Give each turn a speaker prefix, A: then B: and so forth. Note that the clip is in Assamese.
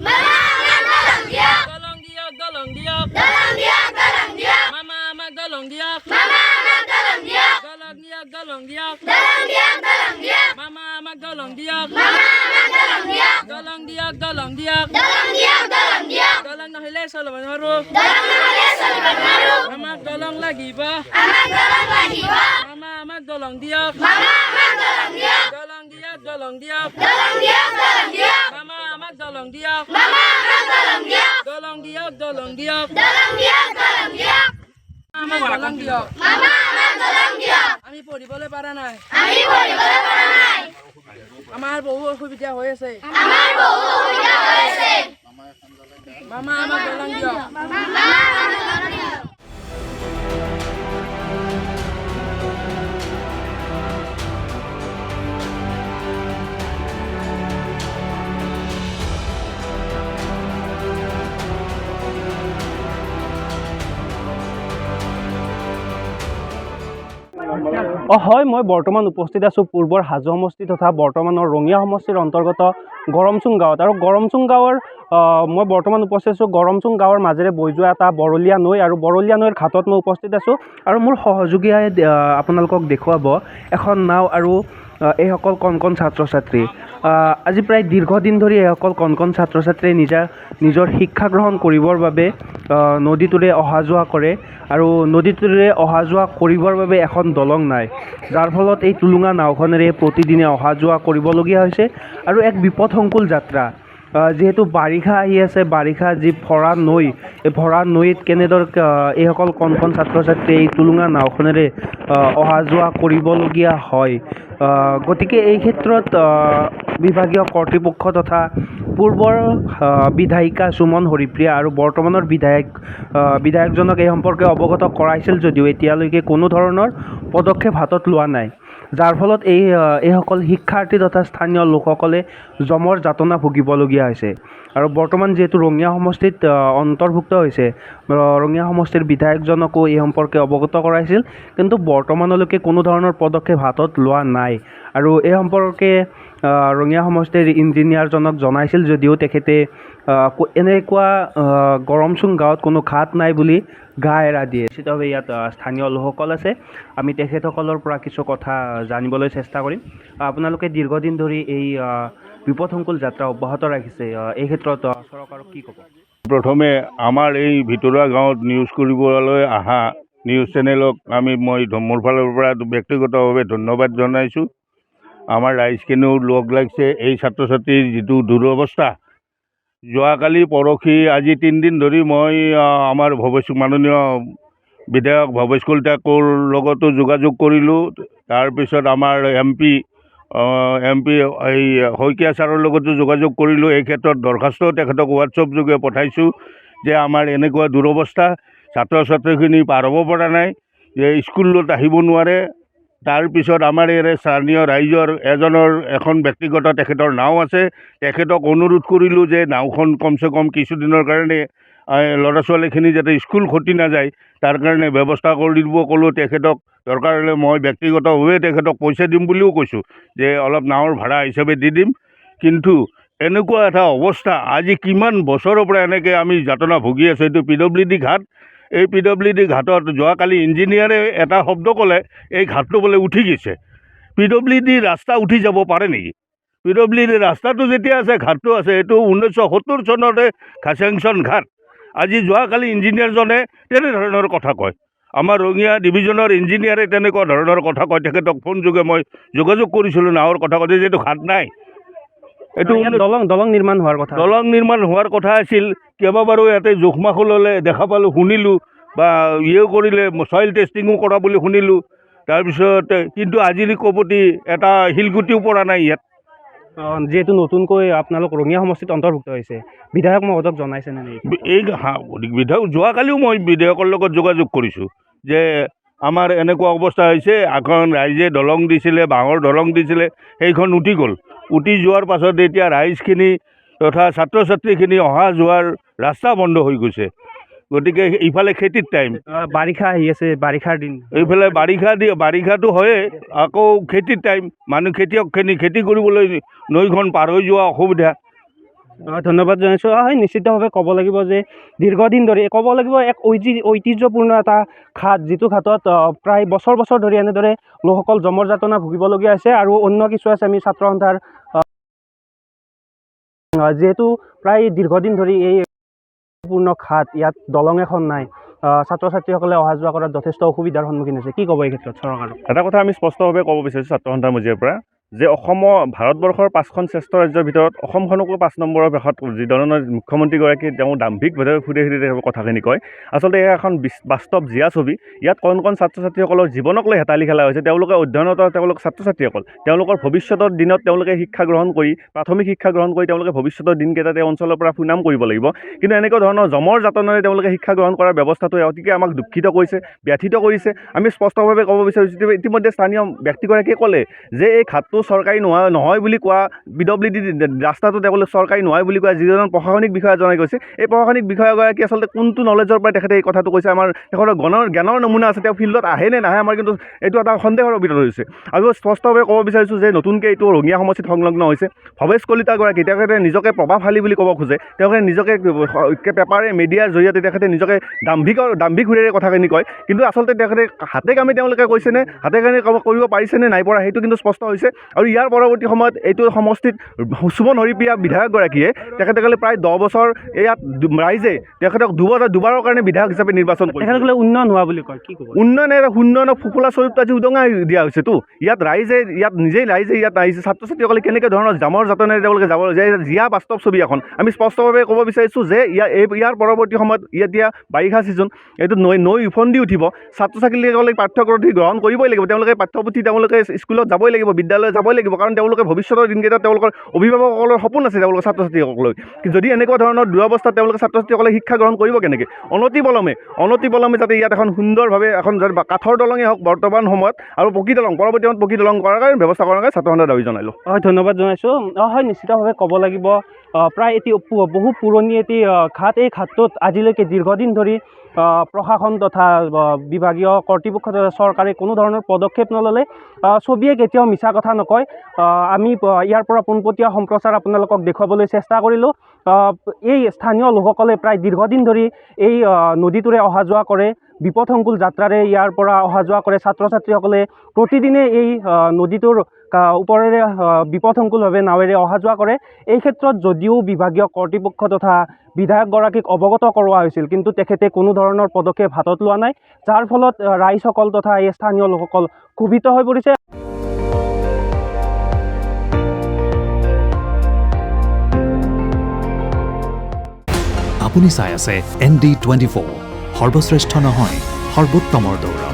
A: Mama আমাক দলং দিয়ক।
B: দলং দিয়ক, দলং দিয়ক।
A: দলং দিয়ক, দলং দিয়ক।
B: মামা আমাক দলং দিয়ক।
A: Mama আমাক দলং দিয়ক।
B: দলং দিয়ক, দলং দিয়ক।
A: দলং দিয়ক, দলং দিয়ক।
B: মামা আমাক দলং দিয়ক।
A: Mama আমাক দলং দিয়ক।
B: দলং দিয়ক, দলং দিয়ক।
A: দলং দিয়ক, দলং দিয়ক।
B: দলং নহলে চলিব নোৱাৰো।
A: দলং নহলে চলিব নোৱাৰো।
B: আমাক দলং লাগিব।
A: আমাক দলং লাগিব।
B: মামা আমাক দলং দিয়ক।
A: Mama আমাক দলং দিয়ক।
B: দলং দিয়ক, দলং দিয়ক।
A: দলং দিয়ক, দলং দিয়ক।
B: মামা আমাক দলং দিয়ক।
A: Mama আমাক দলং দিয়ক।
B: দলং দিয়ক, দলং দিয়ক।
A: দলং দিয়ক, দলং দিয়ক।
B: আমাক দলং দিয়ক।
A: Mama আমাক দলং দিয়ক।
B: আমি পঢ়িবলৈ পৰা নাই।
A: আমি পঢ়িবলৈ পৰা নাই।
B: আমাৰ বহু অসুবিধা হৈ আছে।
A: আমাৰ বহু অসুবিধা হৈ আছে।
B: মামা আমাক দলং দিয়ক।
A: Mama আমাক দলং দিয়ক।
C: হয়, মই বৰ্তমান উপস্থিত আছোঁ পূৰ্বৰ হাজো সমষ্টি তথা বৰ্তমানৰ ৰঙিয়া সমষ্টিৰ অন্তৰ্গত গৰমচুং গাঁৱত। আৰু গৰমচুং গাঁৱৰ মই বৰ্তমান উপস্থিত আছোঁ গৰমচুং গাঁৱৰ মাজেৰে বৈ যোৱা এটা বৰলীয়া নৈ, আৰু বৰলীয়া নৈৰ ঘাটত মই উপস্থিত আছোঁ। আৰু মোৰ সহযোগীয়ে আপোনালোকক দেখুৱাব এখন নাও আৰু এইসকল কণ কণ ছাত্ৰ ছাত্ৰী। আজি প্ৰায় দীৰ্ঘদিন ধৰি এইসকল কণ কণ ছাত্ৰ ছাত্ৰীয়ে নিজৰ শিক্ষা গ্ৰহণ কৰিবৰ বাবে নদীটোৰে অহা যোৱা কৰে, আৰু নদীটোৰে অহা যোৱা কৰিবৰ বাবে এখন দলং নাই, যাৰ ফলত এই টুলুঙা নাওখনেৰে প্ৰতিদিনে অহা যোৱা কৰিবলগীয়া হৈছে। আৰু এক বিপদসংকুল যাত্ৰা, যিহেতু বাৰিষা আহি আছে, বাৰিষা যি ভৰা নৈ, এই ভৰা নৈত কেনেদৰে এইসকল কণ কণ ছাত্ৰ ছাত্ৰীয়ে এই টুলুঙা নাওখনেৰে অহা যোৱা কৰিবলগীয়া হয়। গতিকে এই ক্ষেত্ৰত বিভাগীয় কৰ্তৃপক্ষ তথা পূৰ্বৰ বিধায়িকা সুমন হৰিপ্ৰিয়া আৰু বৰ্তমানৰ বিধায়কজনক এই সম্পৰ্কে অৱগত কৰাইছিল যদিও এতিয়ালৈকে কোনো ধৰণৰ পদক্ষেপ হাতত লোৱা নাই, যাৰ ফলত এইসকল শিক্ষাৰ্থী তথা স্থানীয় লোকসকলে জমৰ যাতনা ভুগিবলগীয়া হৈছে। আৰু বৰ্তমান যিহেতু ৰঙিয়া সমষ্টিত অন্তৰ্ভুক্ত হৈছে, ৰঙিয়া সমষ্টিৰ বিধায়কজনকো এই সম্পৰ্কে অৱগত কৰাইছিল, কিন্তু বৰ্তমানলৈকে কোনো ধৰণৰ পদক্ষেপ হাতত লোৱা নাই। আৰু এই সম্পৰ্কে ৰঙিয়া সমষ্টিৰ ইঞ্জিনিয়াৰজনক জনাইছিল যদিও তেখেতে এনেকুৱা গৰমচুং গাঁৱত কোনো ঘাট নাই বুলি গা এৰা দিয়ে। নিশ্চিতভাৱে ইয়াত স্থানীয় লোকসকল আছে, আমি তেখেতসকলৰ পৰা কিছু কথা জানিবলৈ চেষ্টা কৰিম। আপোনালোকে দীৰ্ঘদিন ধৰি এই বিপদসংকুল যাত্ৰা অব্যাহত ৰাখিছে, এই ক্ষেত্ৰত চৰকাৰক কি ক'ব?
D: প্ৰথমে আমাৰ এই ভিতৰুৱা গাঁৱত নিউজ কৰিবলৈ অহা নিউজ চেনেলক মই মোৰ ফালৰ পৰা ব্যক্তিগতভাৱে ধন্যবাদ জনাইছোঁ। আমাৰ ৰাইজখিনিও লগ লাগিছে। এই ছাত্ৰ ছাত্ৰীৰ যিটো দুৰৱস্থা, যোৱাকালি পৰহি আজি 3 দিন ধৰি মই আমাৰ মাননীয় বিধায়ক ভৱেশ কলিতাৰ লগতো যোগাযোগ কৰিলোঁ। তাৰপিছত আমাৰ এম পি এই শইকীয়া ছাৰৰ লগতো যোগাযোগ কৰিলোঁ। এই ক্ষেত্ৰত দৰখাস্ত তেখেতক হোৱাটছআপ যোগে পঠাইছোঁ যে আমাৰ এনেকুৱা দুৰৱস্থা, ছাত্ৰ ছাত্ৰীখিনি পাৰ হ'ব পৰা নাই, যে স্কুলত আহিব নোৱাৰে। তাৰপিছত আমাৰ ইয়াৰে স্থানীয় ৰাইজৰ এখন ব্যক্তিগত তেখেতৰ নাও আছে, তেখেতক অনুৰোধ কৰিলোঁ যে নাওখন কমচে কম কিছুদিনৰ কাৰণে ল'ৰা ছোৱালীখিনি যাতে স্কুল ক্ষতি নাযায় তাৰ কাৰণে ব্যৱস্থা কৰি দিব ক'লোঁ। তেখেতক দৰকাৰ হ'লে মই ব্যক্তিগতভাৱে তেখেতক পইচা দিম বুলিও কৈছোঁ, যে অলপ নাৱৰ ভাড়া হিচাপে দি দিম। কিন্তু এনেকুৱা এটা অৱস্থা, আজি কিমান বছৰৰ পৰা এনেকৈ আমি যাতনা ভুগি আছোঁ। এইটো PWD ঘাট, এই PWD ঘাটত যোৱাকালি ইঞ্জিনিয়াৰে এটা শব্দ ক'লে, এই ঘাটটো বোলে উঠি গৈছে। PWD ৰাস্তা উঠি যাব পাৰে নেকি? PWD ৰাস্তাটো যেতিয়া আছে, ঘাটটো আছে। এইটো 1970 চনতে চেংচন ঘাট। আজি যোৱাকালি ইঞ্জিনিয়াৰজনে তেনেধৰণৰ কথা কয়, আমাৰ ৰঙিয়া ডিভিজনৰ ইঞ্জিনিয়াৰে তেনেকুৱা ধৰণৰ কথা কয়। তেখেতক ফোন যোগে মই যোগাযোগ কৰিছিলোঁ, নাৱৰ কথা কৈছে, যিহেতু ঘাট নাই। এইটো
C: দলং নিৰ্মাণ
D: হোৱাৰ কথা আছিল। কেইবাবাৰো ইয়াতে জোখমাখো ল'লে, দেখা পালোঁ, শুনিলোঁ, বা কৰিলে, চইল টেষ্টিঙো কৰা বুলি শুনিলোঁ। তাৰপিছত কিন্তু আজিৰ কপতি এটা শিলগুটিও পৰা নাই ইয়াত।
C: যিহেতু নতুনকৈ আপোনালোক ৰঙিয়া সমষ্টিত অন্তৰ্ভুক্ত হৈছে, বিধায়ক মহোদয়ক জনাইছেনে?
D: এই বিধায়ক যোৱাকালিও মই বিধায়কৰ লগত যোগাযোগ কৰিছোঁ যে আমাৰ এনেকুৱা অৱস্থা হৈছে। এখন ৰাইজে দলং দিছিলে, বাঁহৰ দলং দিছিলে, সেইখন উঠি গ'ল। উঠি যোৱাৰ পাছত এতিয়া ৰাইজখিনি তথা ছাত্ৰ ছাত্ৰীখিনি অহা যোৱাৰ ৰাস্তা বন্ধ হৈ গৈছে। গতিকে ইফালে খেতিৰ টাইম,
C: বাৰিষা আহি আছে, বাৰিষাৰ দিন,
D: এইফালে বাৰিষাটো হয়ে, আকৌ খেতিৰ টাইম, মানুহ খেতিয়কখিনি খেতি কৰিবলৈ নৈখন পাৰ হৈ যোৱা অসুবিধা।
C: ধন্যবাদ জনাইছোঁ। হয়, নিশ্চিতভাৱে ক'ব লাগিব যে দীৰ্ঘদিন ধৰি ক'ব লাগিব এক ঐতিহ্যপূৰ্ণ এটা ঘাট, যিটো ঘাটত প্ৰায় বছৰ বছৰ ধৰি এনেদৰে লোকসকল জমৰ যাতনা ভুগিবলগীয়া হৈছে। আৰু অন্য কিছু আছে, আমি ছাত্ৰ সন্থাৰ যিহেতু প্ৰায় দীৰ্ঘদিন ধৰি এই পূৰ্ণ ঘাট, ইয়াত দলং এখন নাই, ছাত্ৰ ছাত্ৰীসকলে অহা যোৱা কৰাত যথেষ্ট অসুবিধাৰ সন্মুখীন হৈছে। কি ক'ব এই ক্ষেত্ৰত চৰকাৰক?
E: এটা কথা আমি স্পষ্টভাৱে ক'ব বিচাৰিছোঁ ছাত্ৰ সন্থাৰ মজিয়াৰ পৰা, যে ভাৰতবৰ্ষৰ 5খন শ্ৰেষ্ঠ ৰাজ্যৰ ভিতৰত অসমখনকো 5 নম্বৰৰ বেশত যি ধৰণৰ মুখ্যমন্ত্ৰীগৰাকীয়ে তেওঁ দাম্ভিকভাৱে ফুটে কথাখিনি কয়, আচলতে এয়া এখন বাস্তৱ জীয়া ছবি। ইয়াত কণ কণ ছাত্ৰ ছাত্ৰীসকলৰ জীৱনক লৈ হেতালি খেলা হৈছে। তেওঁলোকে অধ্যয়নৰত ছাত্ৰ ছাত্ৰীসকল, তেওঁলোকৰ ভৱিষ্যতৰ দিনত তেওঁলোকে শিক্ষা গ্ৰহণ কৰি, প্ৰাথমিক শিক্ষা গ্ৰহণ কৰি তেওঁলোকে ভৱিষ্যতৰ দিনকেইটাত এই অঞ্চলৰ পৰা সুনাম কৰিব লাগিব। কিন্তু এনেকুৱা ধৰণৰ জমৰ যাতনাৰে তেওঁলোকে শিক্ষা গ্ৰহণ কৰাৰ ব্যৱস্থাটো অতিকে আমাক দুঃখিত কৰিছে, ব্যথিত কৰিছে। আমি স্পষ্টভাৱে ক'ব বিচাৰিছোঁ, ইতিমধ্যে স্থানীয় ব্যক্তিগৰাকীয়ে ক'লে যে এই ঘাটটো চৰকাৰী নহয় বুলি কোৱা, PWD ৰাস্তাটো তেওঁলোকে চৰকাৰী নহয় বুলি কোৱা যিজন প্ৰশাসনিক বিষয়া জনাই গৈছে, এই প্ৰশাসনিক বিষয়াগৰাকী আচলতে কোনটো নলেজৰ পৰা তেখেতে এই কথাটো কৈছে? আমাৰ তেখেতৰ জ্ঞানৰ নমুনা আছে, তেওঁ ফিল্ডত আহে নে নাহে, আমাৰ কিন্তু এইটো এটা সন্দেহৰ ভিতৰত হৈছে। আৰু স্পষ্টভাৱে ক'ব বিচাৰিছোঁ যে নতুনকৈ এইটো ৰঙিয়া সমষ্টিত সংলগ্ন হৈছে ভৱেশ কলিতাগৰাকী, তেখেতে নিজকে প্ৰভাৱশালী বুলি ক'ব খোজে, তেখেতে নিজকে পেপাৰে মিডিয়াৰ জৰিয়তে তেখেতে নিজকে দাম্ভিক সুৰেৰে কথাখিনি কয়। কিন্তু আচলতে তেখেতে হাতে কামে তেওঁলোকে কৈছেনে, হাতে কামে কৰিব পাৰিছেনে নাই পৰা, সেইটো কিন্তু স্পষ্ট হৈছে। আৰু ইয়াৰ পৰৱৰ্তী সময়ত এইটো সমষ্টিত সুমন হৰিপ্ৰিয়া বিধায়কগৰাকীয়ে তেখেতে ক'লে প্ৰায় 10 বছৰ ইয়াত ৰাইজে তেখেতক দুবাৰৰ কাৰণে বিধায়ক হিচাপে নিৰ্বাচন কৰিছে।
C: তেখেতসকলে উন্নয়ন হোৱা বুলি কয়, কি ক'ব?
E: উন্নয়নৰ ফুফুলা স্বৰূপটো আজি উদঙাই দিয়া হৈছেতো। ইয়াত ৰাইজে ইয়াত আহিছে, ছাত্ৰ ছাত্ৰীসকলে কেনেকৈ ধৰণৰ জামৰ যাতনেৰে তেওঁলোকে যাব, জীয়া বাস্তৱ ছবি এখন আমি স্পষ্টভাৱে ক'ব বিচাৰিছোঁ যে ইয়াৰ পৰৱৰ্তী সময়ত এতিয়া বাৰিষা ছিজন, এইটো নৈ উফন্দি উঠিব। ছাত্ৰ ছাত্ৰীসকলে পাঠ্যপুথি গ্ৰহণ কৰিবই লাগিব, তেওঁলোকে পাঠ্যপুথি তেওঁলোকে স্কুলত যাবই লাগিব, বিদ্যালয়ত যাবই লাগিব, কাৰণ তেওঁলোকে ভৱিষ্যতৰ দিনকেইটাত তেওঁলোকৰ অভিভাৱকসকলৰ সপোন আছে তেওঁলোকৰ ছাত্ৰ ছাত্ৰীসকললৈ। যদি এনেকুৱা ধৰণৰ দুৰৱস্থাত তেওঁলোকে ছাত্ৰ ছাত্ৰীসকলে শিক্ষা গ্ৰহণ কৰিব কেনেকৈ? অনতিপলমে যাতে ইয়াত এখন সুন্দৰভাৱে এখন কাঠৰ দলঙেই হওক বৰ্তমান সময়ত, আৰু পৰৱৰ্তী সময়ত পকী দলং কৰাৰ কাৰণে ব্যৱস্থা কৰাৰ কাৰণে ছাত্ৰ সন্থাৰ দাবী জনালোঁ।
C: হয়, ধন্যবাদ জনাইছোঁ। হয়, নিশ্চিতভাৱে ক'ব লাগিব প্ৰায় এটি বহু পুৰণি এটি ঘাট। এই ঘাটটোত আজিলৈকে দীৰ্ঘদিন ধৰি প্ৰশাসন তথা বিভাগীয় কৰ্তৃপক্ষ তথা চৰকাৰে কোনো ধৰণৰ পদক্ষেপ নল'লে। ছবিয়ে কেতিয়াও মিছা কথা নকয়। আমি ইয়াৰ পৰা পোনপটীয়া সম্প্ৰচাৰ আপোনালোকক দেখুৱাবলৈ চেষ্টা কৰিলোঁ। এই স্থানীয় লোকসকলে প্ৰায় দীৰ্ঘদিন ধৰি এই নদীটোৰে অহা যোৱা কৰে, বিপদসংকুল যাত্ৰাৰে ইয়াৰ পৰা অহা যোৱা কৰে। ছাত্ৰ ছাত্ৰীসকলে প্ৰতিদিনে এই নদীটোৰ ওপৰেৰে বিপদসংকুলভাৱে নাৱেৰে অহা যোৱা কৰে। এই ক্ষেত্ৰত যদিও বিভাগীয় কৰ্তৃপক্ষ তথা বিধায়কগৰাকীক অৱগত কৰোৱা হৈছিল, কিন্তু তেখেতে কোনো ধৰণৰ পদক্ষেপ হাতত লোৱা নাই, যাৰ ফলত ৰাইজসকল তথা এই স্থানীয় লোকসকল ক্ষোভিত হৈ পৰিছে।
F: আপুনি চাই আছে ND24, সৰ্বশ্ৰেষ্ঠ নহয়, সৰ্বোত্তমৰ দৌৰা।